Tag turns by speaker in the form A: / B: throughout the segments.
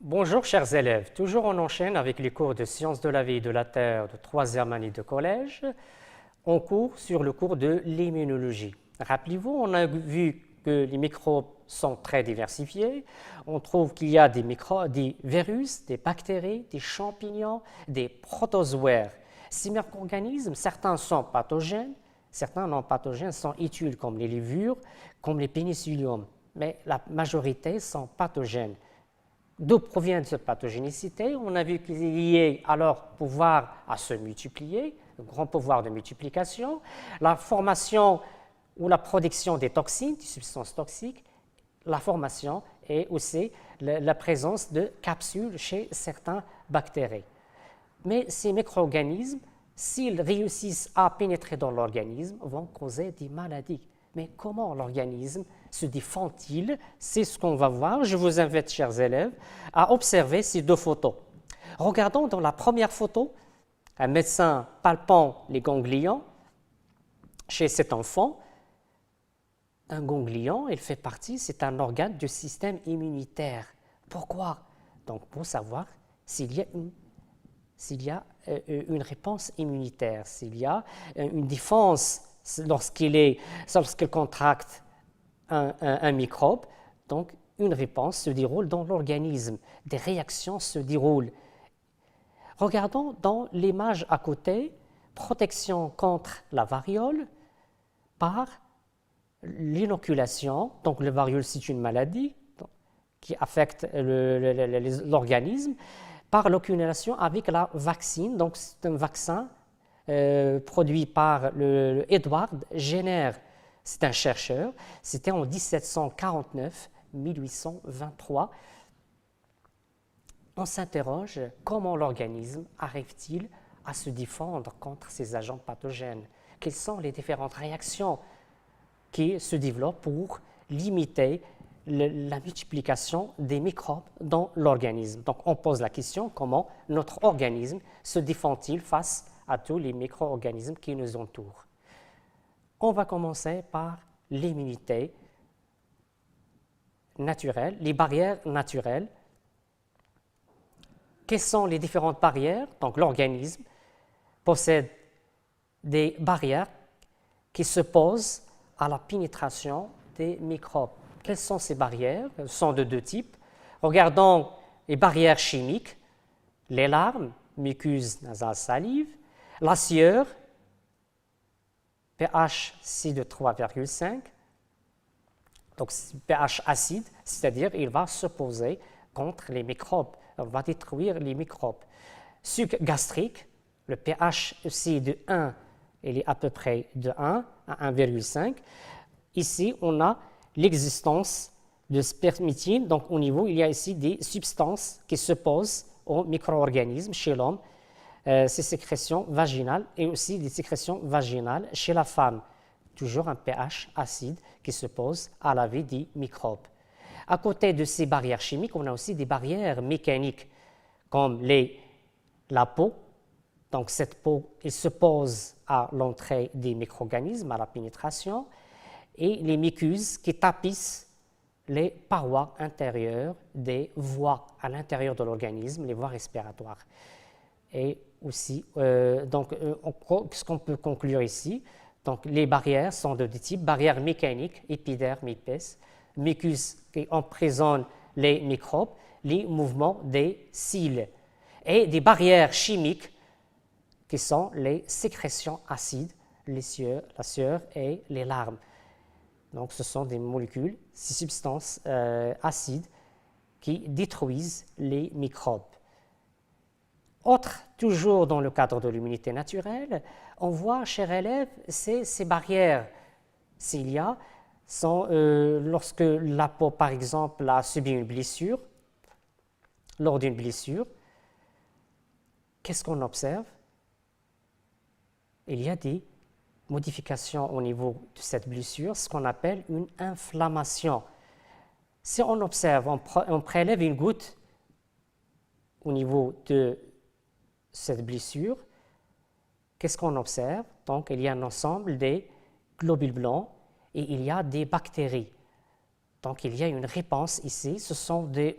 A: Bonjour chers élèves, toujours on enchaîne avec les cours de sciences de la vie et de la Terre de 3e année de collège. On court sur le cours de l'immunologie. Rappelez-vous, on a vu que les microbes sont très diversifiés. On trouve qu'il y a des virus, des bactéries, des champignons, des protozoaires. Ces micro-organismes, certains sont pathogènes, certains non pathogènes sont utiles comme les levures, comme les pénicilliums, mais la majorité sont pathogènes. D'où provient cette pathogénicité? On a vu qu'il y ait alors pouvoir à se multiplier, un grand pouvoir de multiplication, la formation ou la production des toxines, des substances toxiques, la formation et aussi la présence de capsules chez certains bactéries. Mais ces micro-organismes, s'ils réussissent à pénétrer dans l'organisme, vont causer des maladies. Mais comment l'organisme se défend-il? C'est ce qu'on va voir. Je vous invite, chers élèves, à observer ces deux photos. Regardons dans la première photo, un médecin palpant les ganglions chez cet enfant. Un ganglion, il fait partie, c'est un organe du système immunitaire. Pourquoi? Donc, pour savoir s'il y a une réponse immunitaire, s'il y a une défense lorsqu'il contracte un microbe, donc une réponse se déroule dans l'organisme, des réactions se déroulent. Regardons dans l'image à côté, protection contre la variole par l'inoculation. Donc le variole, c'est une maladie qui affecte l'organisme, par l'inoculation avec la vaccine. Donc c'est un vaccin produit par Edward Jenner. C'est un chercheur. C'était en 1749-1823. On s'interroge comment l'organisme arrive-t-il à se défendre contre ces agents pathogènes? Quelles sont les différentes réactions qui se développent pour limiter la multiplication des microbes dans l'organisme? Donc on pose la question comment notre organisme se défend-il face à tous les micro-organismes qui nous entourent. On va commencer par l'immunité naturelle, les barrières naturelles. Quelles sont les différentes barrières? Donc l'organisme possède des barrières qui se posent à la pénétration des microbes. Quelles sont ces barrières? Elles sont de deux types. Regardons les barrières chimiques, les larmes, muqueuse nasale, salive, la sueur, pH C de 3,5, donc pH acide, c'est-à-dire il va s'opposer contre les microbes, il va détruire les microbes. Suc gastrique, le pH C de 1, il est à peu près de 1 à 1,5. Ici, on a l'existence de spermidine, donc au niveau, il y a ici des substances qui s'opposent aux micro-organismes chez l'homme, ces sécrétions vaginales et aussi des sécrétions vaginales chez la femme. Toujours un pH acide qui s'oppose à la vie des microbes. À côté de ces barrières chimiques, on a aussi des barrières mécaniques comme la peau. Donc cette peau s'oppose à l'entrée des micro-organismes, à la pénétration, et les muqueuses qui tapissent les parois intérieures des voies à l'intérieur de l'organisme, les voies respiratoires. Et aussi, ce qu'on peut conclure ici, donc les barrières sont de deux types, barrières mécaniques, épiderme, épaisse, muqueuse qui emprisonne les microbes, les mouvements des cils, et des barrières chimiques qui sont les sécrétions acides, la sueur et les larmes. Donc ce sont des molécules, ces substances acides qui détruisent les microbes. Toujours dans le cadre de l'immunité naturelle, on voit, chers élèves, ces barrières, s'il y a, sont lorsque la peau, par exemple, a subi une blessure, lors d'une blessure, qu'est-ce qu'on observe? Il y a des modifications au niveau de cette blessure, ce qu'on appelle une inflammation. Si on observe, on prélève une goutte au niveau de cette blessure, qu'est-ce qu'on observe? Donc, il y a un ensemble des globules blancs et il y a des bactéries. Donc, il y a une réponse ici, ce sont des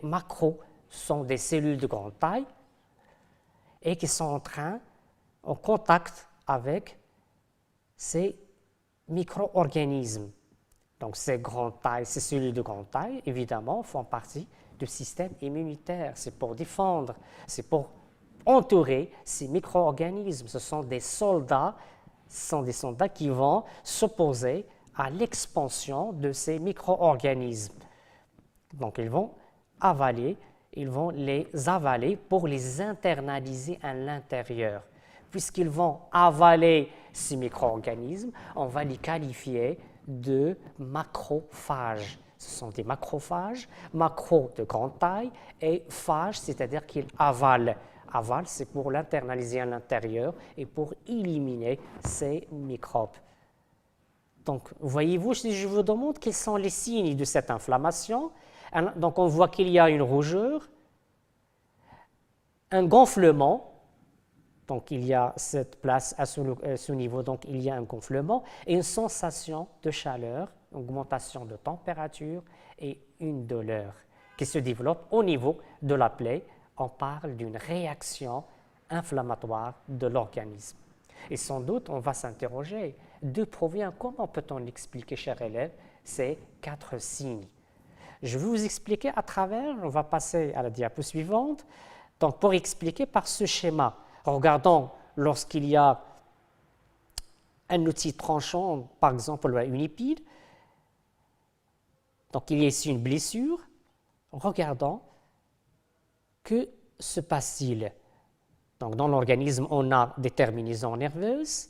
A: sont des cellules de grande taille et qui sont en contact avec ces micro-organismes. Donc ces grandes tailles, ces cellules de grande taille, évidemment, font partie du système immunitaire. C'est pour défendre, c'est pour entourer ces micro-organismes. Ce sont des soldats qui vont s'opposer à l'expansion de ces micro-organismes. Donc ils vont les avaler pour les internaliser à l'intérieur. Puisqu'ils vont avaler ces micro-organismes, on va les qualifier de macrophages. Ce sont des macrophages, macro de grande taille et phage, c'est-à-dire qu'ils avalent. Aval, c'est pour l'internaliser à l'intérieur et pour éliminer ces microbes. Donc, voyez-vous, si je vous demande quels sont les signes de cette inflammation, donc on voit qu'il y a une rougeur, un gonflement, donc il y a cette place à ce niveau, donc il y a un gonflement et une sensation de chaleur, une augmentation de température et une douleur qui se développe au niveau de la plaie. On parle d'une réaction inflammatoire de l'organisme. Et sans doute, on va s'interroger, d'où provient, comment peut-on expliquer, chers élèves, ces 4 signes? Je vais vous expliquer à travers, on va passer à la diapo suivante, donc pour expliquer par ce schéma. Regardons, lorsqu'il y a un outil tranchant, par exemple une épine, donc il y a ici une blessure, regardons, que se passe-t-il? Donc dans l'organisme, on a des terminaisons nerveuses,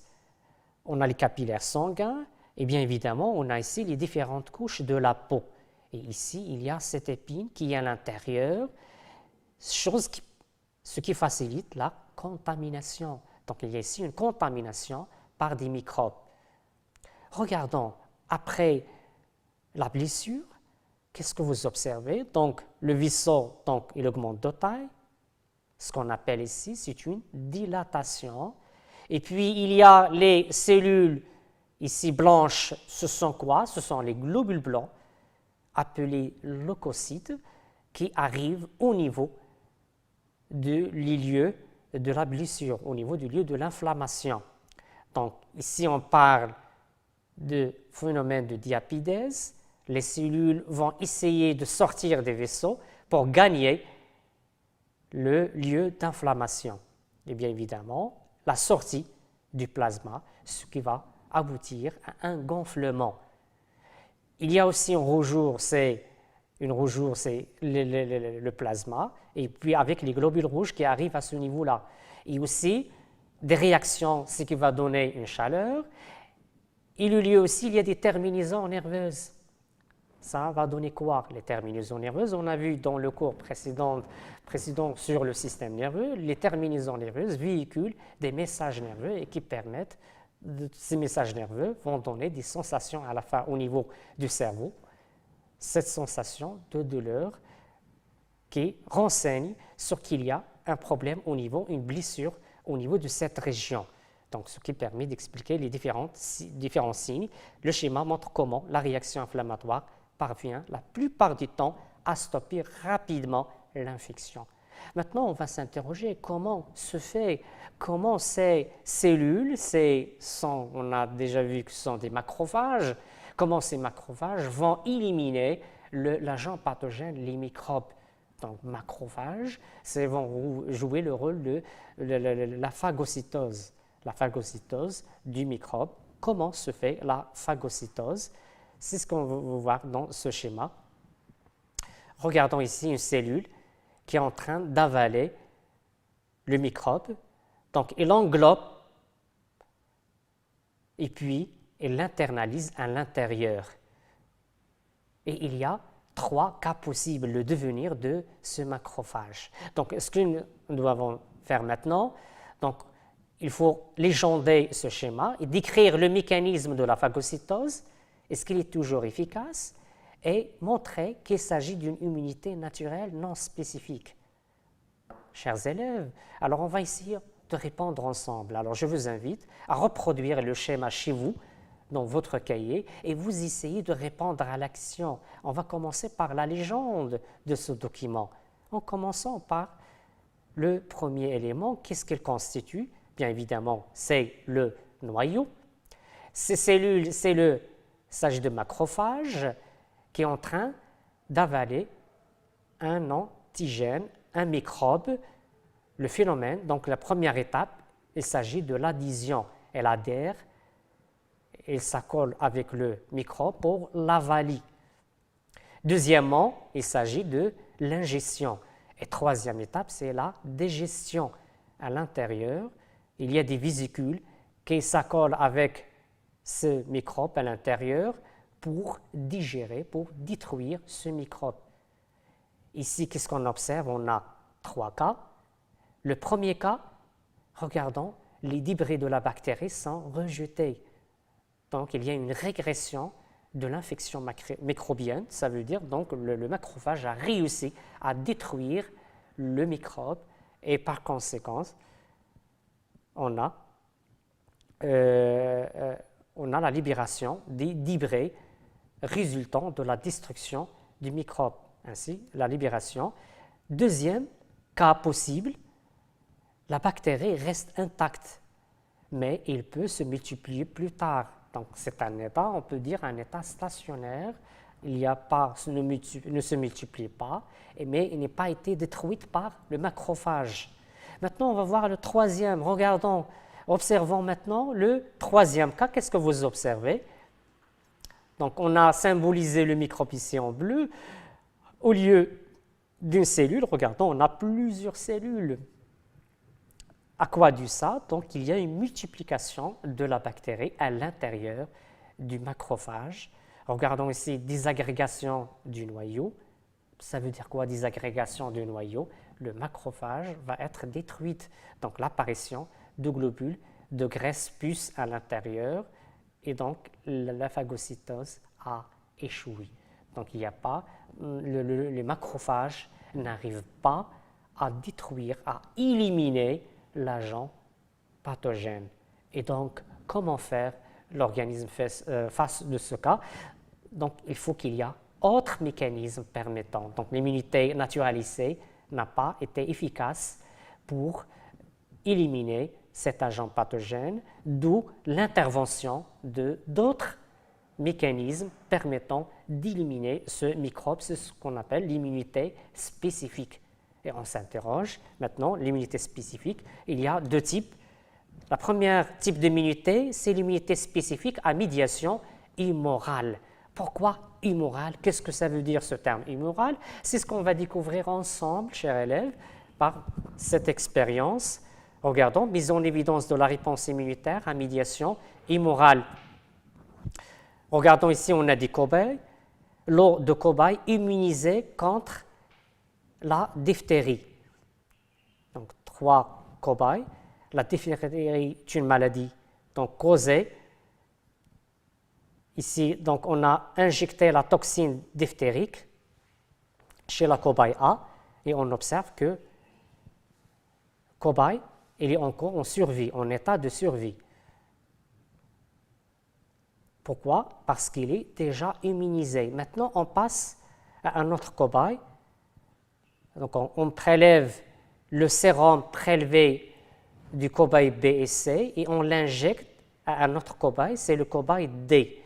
A: on a les capillaires sanguins, et bien évidemment, on a ici les différentes couches de la peau. Et ici, il y a cette épine qui est à l'intérieur, ce qui facilite la contamination. Donc il y a ici une contamination par des microbes. Regardons, après la blessure, qu'est-ce que vous observez? Donc le vaisseau, donc, il augmente de taille. Ce qu'on appelle ici, c'est une dilatation. Et puis il y a les cellules ici blanches, ce sont quoi? Ce sont les globules blancs, appelés leucocytes, qui arrivent au niveau du lieu de la blessure, au niveau du lieu de l'inflammation. Donc ici on parle de phénomène de diapidèse. Les cellules vont essayer de sortir des vaisseaux pour gagner le lieu d'inflammation. Et bien évidemment, la sortie du plasma, ce qui va aboutir à un gonflement. Il y a aussi une rougeur, c'est le plasma, et puis avec les globules rouges qui arrivent à ce niveau-là. Et aussi des réactions, ce qui va donner une chaleur. Il y a des terminaisons nerveuses. Ça va donner quoi, les terminaisons nerveuses? On a vu dans le cours précédent sur le système nerveux, les terminaisons nerveuses véhiculent des messages nerveux et qui permettent, ces messages nerveux vont donner des sensations à la fin au niveau du cerveau. Cette sensation de douleur qui renseigne sur qu'il y a un problème une blessure au niveau de cette région. Donc, ce qui permet d'expliquer les différents signes. Le schéma montre comment la réaction inflammatoire parvient la plupart du temps à stopper rapidement l'infection. Maintenant, on va s'interroger comment ces cellules, on a déjà vu que ce sont des macrophages, comment ces macrophages vont éliminer l'agent pathogène, les microbes. Donc, macrophages, vont jouer le rôle de la phagocytose du microbe. Comment se fait la phagocytose? C'est ce qu'on va voir dans ce schéma. Regardons ici une cellule qui est en train d'avaler le microbe. Donc, il englobe et puis il l'internalise à l'intérieur. Et il y a 3 cas possibles, le devenir de ce macrophage. Donc, ce que nous devons faire maintenant, donc, il faut légender ce schéma et décrire le mécanisme de la phagocytose, est-ce qu'il est toujours efficace, et montrer qu'il s'agit d'une immunité naturelle non spécifique. Chers élèves, alors on va essayer de répondre ensemble. Alors je vous invite à reproduire le schéma chez vous, dans votre cahier, et vous essayez de répondre à l'action. On va commencer par la légende de ce document. en commençant par le premier élément. Qu'est-ce qu'il constitue? Bien évidemment, c'est le noyau. Ces cellules, il s'agit de macrophages qui est en train d'avaler un antigène, un microbe. Le phénomène, donc la première étape, il s'agit de l'adhésion. Elle adhère, elle s'accole avec le microbe pour l'avaler. Deuxièmement, il s'agit de l'ingestion. Et troisième étape, c'est la digestion. À l'intérieur, il y a des vésicules qui s'accolent avec ce microbe à l'intérieur pour digérer, pour détruire ce microbe. Ici, qu'est-ce qu'on observe? On a 3 cas. Le premier cas, regardons, les débris de la bactérie sont rejetés. Donc, il y a une régression de l'infection microbienne. Ça veut dire donc le macrophage a réussi à détruire le microbe et par conséquent, on a la libération des débris résultant de la destruction du microbe. Ainsi, la libération. Deuxième cas possible, la bactérie reste intacte, mais il peut se multiplier plus tard. Donc, c'est un état, on peut dire un état stationnaire. Il ne se multiplie pas, mais il n'a pas été détruit par le macrophage. Maintenant, on va voir le troisième. Observons maintenant le troisième cas. Qu'est-ce que vous observez? Donc, on a symbolisé le microbe ici en bleu. Au lieu d'une cellule, regardons, on a plusieurs cellules. À quoi dû ça? Donc, il y a une multiplication de la bactérie à l'intérieur du macrophage. Regardons ici désagrégation du noyau. Ça veut dire quoi, désagrégation du noyau? Le macrophage va être détruit. Donc, l'apparition de globules de graisse puce à l'intérieur et donc la phagocytose a échoué. Donc, il n'y a pas, les macrophages n'arrivent pas à détruire, à éliminer l'agent pathogène. Et donc, comment faire? L'organisme face de ce cas? Donc, il faut qu'il y ait autre mécanisme permettant. Donc, l'immunité naturalisée n'a pas été efficace pour éliminer cet agent pathogène, d'où l'intervention d'autres mécanismes permettant d'éliminer ce microbe. C'est ce qu'on appelle l'immunité spécifique. Et on s'interroge maintenant, l'immunité spécifique, il y a 2 types. La première type d'immunité, c'est l'immunité spécifique à médiation immorale. Pourquoi immorale? Qu'est-ce que ça veut dire ce terme immoral? C'est ce qu'on va découvrir ensemble, chers élèves, par cette expérience. Regardons, mise en évidence de la réponse immunitaire à médiation immorale. Regardons ici, on a des cobayes. Lot de cobayes immunisés contre la diphtérie. Donc, 3 cobayes. La diphtérie est une maladie donc, causée. Ici, donc, on a injecté la toxine diphtérique chez la cobaye A et on observe que cobaye, il est encore en survie, en état de survie. Pourquoi? Parce qu'il est déjà immunisé. Maintenant, on passe à un autre cobaye. Donc, on prélève le sérum prélevé du cobaye B et C et on l'injecte à un autre cobaye, c'est le cobaye D.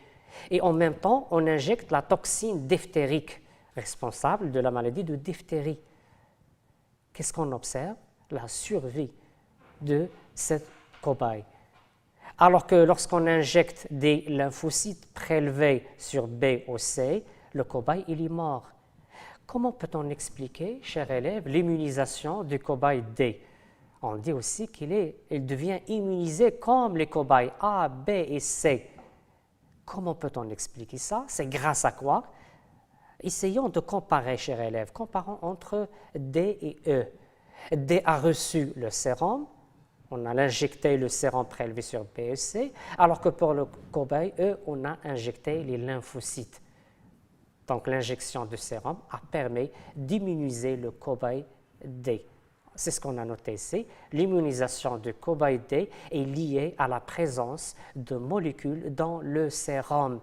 A: Et en même temps, on injecte la toxine diphtérique responsable de la maladie de diphtérie. Qu'est-ce qu'on observe? La survie de cette cobaye. Alors que lorsqu'on injecte des lymphocytes prélevés sur B ou C, le cobaye il est mort. Comment peut-on expliquer, chers élèves, l'immunisation du cobaye D? On dit aussi qu'il devient immunisé comme les cobayes A, B et C. Comment peut-on expliquer ça? C'est grâce à quoi? Essayons de comparer, chers élèves. Comparons entre D et E. D a reçu le sérum, on a injecté le sérum prélevé sur B et C, alors que pour le cobaye E, on a injecté les lymphocytes. Donc l'injection de sérum a permis d'immuniser le cobaye D. C'est ce qu'on a noté ici. L'immunisation du cobaye D est liée à la présence de molécules dans le sérum,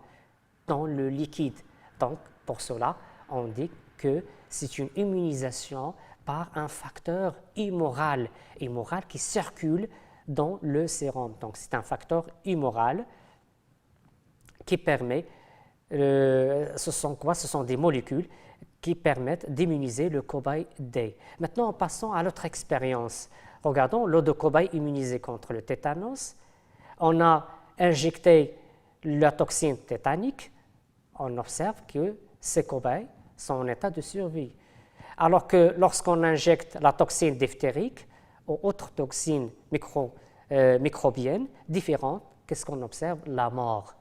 A: dans le liquide. Donc, pour cela, on dit que c'est une immunisation par un facteur humoral qui circule dans le sérum. Donc c'est un facteur humoral qui permet, ce sont quoi? Ce sont des molécules qui permettent d'immuniser le cobaye D. Maintenant, passons à l'autre expérience. Regardons l'eau de cobaye immunisée contre le tétanos. On a injecté la toxine tétanique. On observe que ces cobayes sont en état de survie. Alors que lorsqu'on injecte la toxine diphtérique ou autres toxines microbiennes différentes, qu'est-ce qu'on observe? La mort.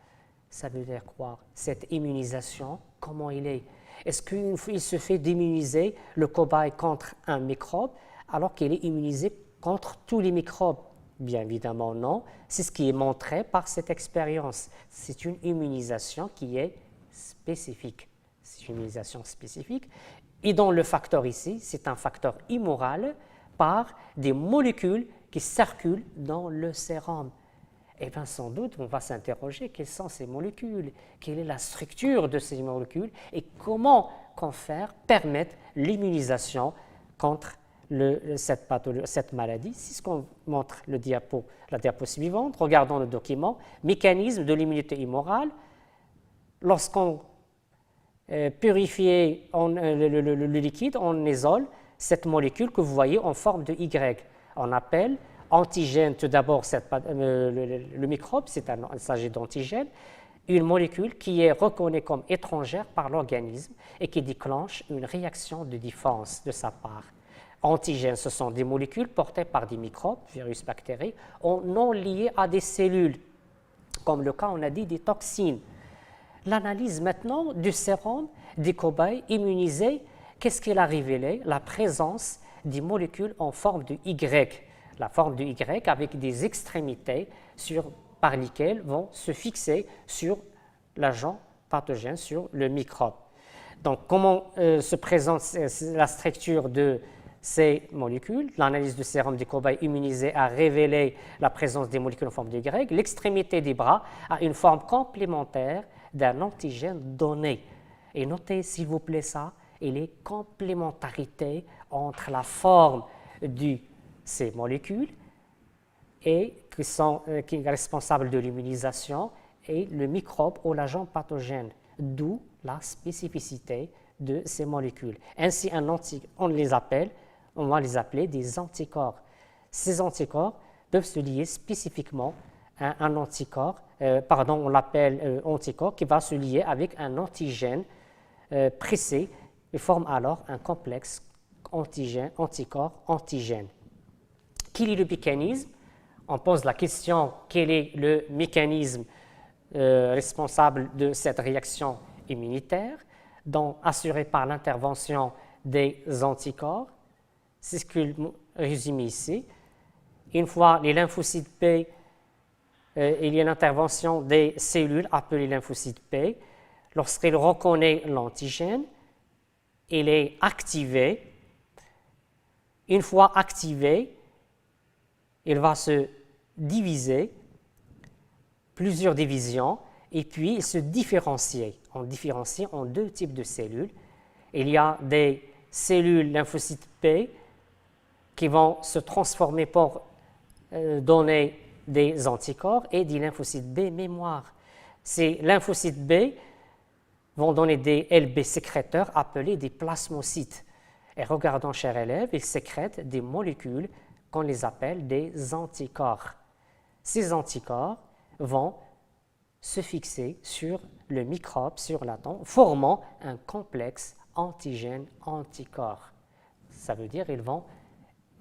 A: Ça veut dire quoi? Cette immunisation, comment il est? Est-ce qu'il se fait d'immuniser le cobaye contre un microbe alors qu'il est immunisé contre tous les microbes? Bien évidemment non. C'est ce qui est montré par cette expérience. C'est une immunisation qui est spécifique. C'est une immunisation spécifique. Et dans le facteur ici, c'est un facteur immoral par des molécules qui circulent dans le sérum. Et bien sans doute, on va s'interroger quelles sont ces molécules, quelle est la structure de ces molécules et comment permettre l'immunisation contre cette maladie. C'est ce qu'on montre la diapo suivante. Regardons le document. Mécanisme de l'immunité immorale. Lorsqu'on purifie le liquide, on isole cette molécule que vous voyez en forme de Y. On appelle antigène, tout d'abord, le microbe, il s'agit d'antigène, une molécule qui est reconnue comme étrangère par l'organisme et qui déclenche une réaction de défense de sa part. Antigènes, ce sont des molécules portées par des microbes, virus, bactéries, non liées à des cellules, comme le cas, on a dit, des toxines. L'analyse maintenant du sérum des cobayes immunisés, qu'est-ce qu'il a révélé? La présence des molécules en forme de Y. La forme de Y avec des extrémités par lesquelles vont se fixer sur l'agent pathogène, sur le microbe. Donc, comment se présente la structure de ces molécules? L'analyse du sérum des cobayes immunisés a révélé la présence des molécules en forme de Y. L'extrémité des bras a une forme complémentaire d'un antigène donné. Et notez, s'il vous plaît, ça, et les complémentarités entre la forme de ces molécules et qui est responsable de l'immunisation et le microbe ou l'agent pathogène, d'où la spécificité de ces molécules. Ainsi, on va les appeler des anticorps. Ces anticorps peuvent se lier spécifiquement à un anticorps, on l'appelle anticorps, qui va se lier avec un antigène précis et forme alors un complexe anticorps-antigène. Quel est le mécanisme? On pose la question, quel est le mécanisme responsable de cette réaction immunitaire, donc assuré par l'intervention des anticorps? C'est ce qu'il résume ici. Une fois les lymphocytes B, il y a l'intervention des cellules appelées lymphocytes B. Lorsqu'il reconnaît l'antigène, il est activé. Une fois activé, il va se diviser, plusieurs divisions, et puis se différencier. On différencie en deux types de cellules. Il y a des cellules lymphocytes B qui vont se transformer pour donner des anticorps et des lymphocytes B mémoire. Ces lymphocytes B vont donner des LB sécréteurs appelés des plasmocytes. Et regardons, chers élèves, ils sécrètent des molécules qu'on les appelle des anticorps. Ces anticorps vont se fixer sur le microbe, sur l'atome, formant un complexe antigène-anticorps. Ça veut dire qu'ils vont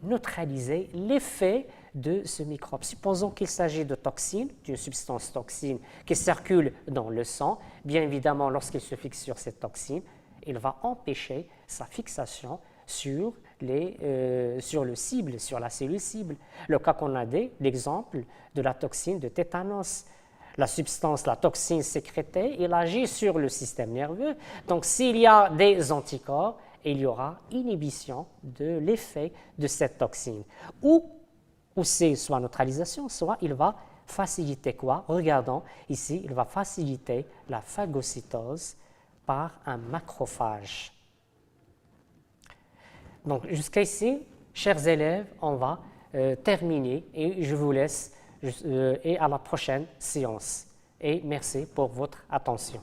A: neutraliser l'effet de ce microbe. Supposons qu'il s'agit de toxines, d'une substance toxine qui circule dans le sang. Bien évidemment, lorsqu'il se fixe sur cette toxine, il va empêcher sa fixation sur le cible, sur la cellule cible. Le cas qu'on a dit, l'exemple de la toxine de tétanos. La substance, la toxine sécrétée, elle agit sur le système nerveux. Donc, s'il y a des anticorps, il y aura inhibition de l'effet de cette toxine. Ou c'est soit neutralisation, soit il va faciliter quoi? Regardons ici, il va faciliter la phagocytose par un macrophage. Donc jusqu'ici, chers élèves, on va terminer et je vous laisse et à la prochaine séance. Et merci pour votre attention.